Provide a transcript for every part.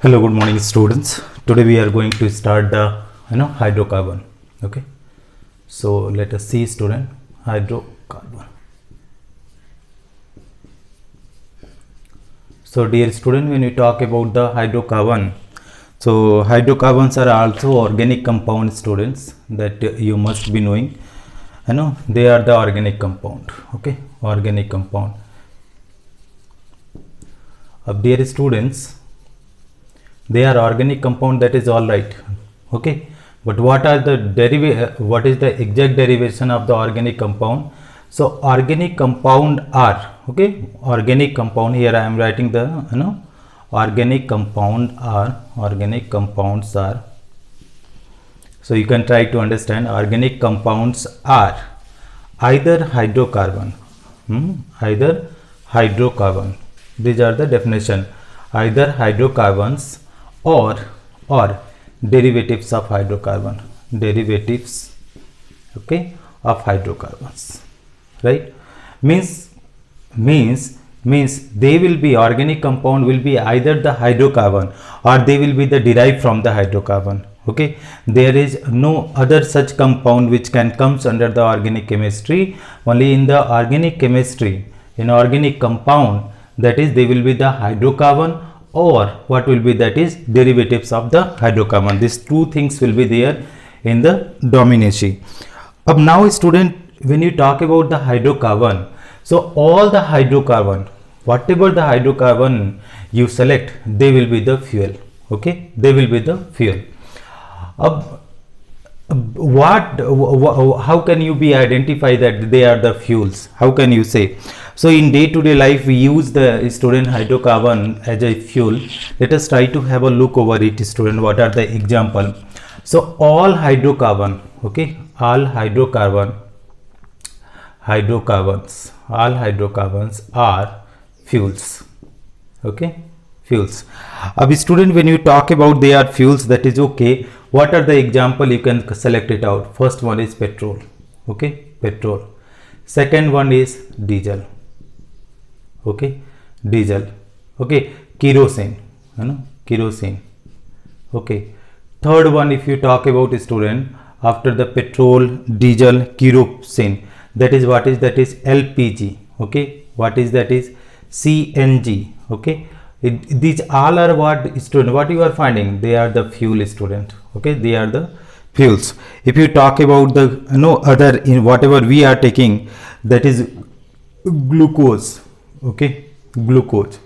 Hello, good morning students. Today we are going to start the hydrocarbon. Okay, so let us see student, hydrocarbon. So dear student, when we talk about the hydrocarbon, so hydrocarbons are also organic compound students that you must be knowing. They are the organic compound. Okay, organic compound. Dear students, they are organic compound, that is all right. Okay, but what are the what is the exact derivation of the organic compound? So organic compound are, okay, organic compound, here I am writing the organic compounds are, so you can try to understand. Organic compounds are either hydrocarbon, these are the definition, either hydrocarbons or derivatives of hydrocarbon, okay, of hydrocarbons, right? Means they will be, organic compound will be either the hydrocarbon or they will be the derived from the hydrocarbon. Okay, there is no other such compound which can comes under the organic chemistry. Only in the organic chemistry, in organic compound, that is they will be the hydrocarbon or what will be, that is derivatives of the hydrocarbon. These two things will be there in the domination. Now student, when you talk about the hydrocarbon, so all the hydrocarbon, whatever the hydrocarbon you select, they will be the fuel. Okay, they will be the fuel. How can you be identify that they are the fuels? How can you say? So in day-to-day life we use the student hydrocarbon as a fuel. Let us try to have a look over it, student. What are the example? So all hydrocarbon, okay, all hydrocarbons are fuels. Okay, fuels. Student, when you talk about they are fuels, that is okay. What are the example? You can select it out. First one is petrol. Okay, petrol. Second one is diesel. Okay, diesel. Okay, kerosene. Kerosene. Okay. Third one, if you talk about student, after the petrol, diesel, kerosene, that is what is, that is LPG. Okay, what is, that is CNG. Okay, these all are what student, what you are finding, they are the fuel, student. Okay, they are the fuels. If you talk about the other, in whatever we are taking, that is glucose. Okay, glucose.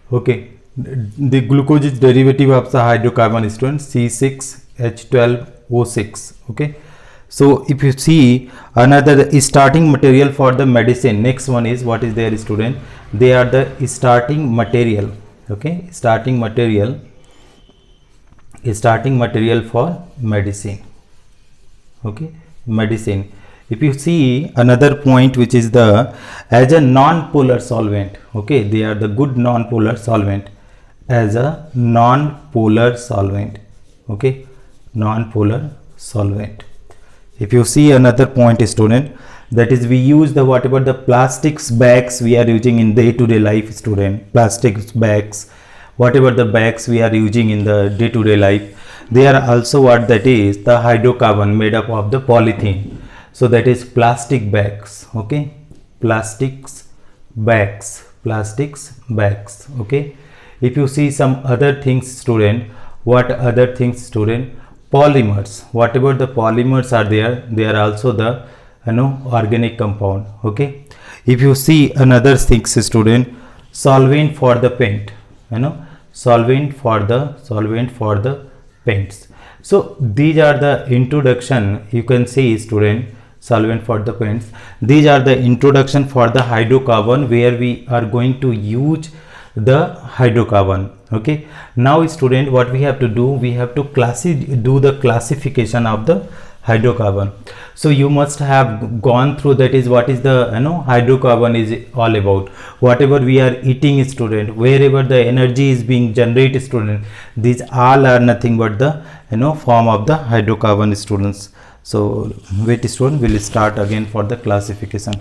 Okay, the glucose is derivative of the hydrocarbon, student, C6H12O6. Okay, so if you see another starting material for the medicine, next one is what is there, student, they are the starting material. Okay, starting material for medicine. Okay, medicine. If you see another point, which is the as a non-polar solvent. Okay, they are the good non-polar solvent, as a non-polar solvent. Okay, non-polar solvent. If you see another point, student, that is we use the whatever the plastics bags we are using in day-to-day life, student, plastics bags, whatever the bags we are using in the day-to-day life, they are also what, that is the hydrocarbon made up of the polythene. So that is plastic bags. Okay, plastics bags. Okay, if you see some other things, student, what other things, student, polymers, whatever the polymers are there, they are also the organic compound. Okay, if you see another things, student, solvent for the paint, solvent for the paints. So these are the introduction, you can see, student, solvent for the paints. These are the introduction for the hydrocarbon, where we are going to use the hydrocarbon. Okay, now student, what we have to do, we have to do the classification of the hydrocarbon. So you must have gone through, that is what is the hydrocarbon is all about. Whatever we are eating, student, wherever the energy is being generated, student, these all are nothing but the form of the hydrocarbon, students. So wait, student, we will start again for the classification.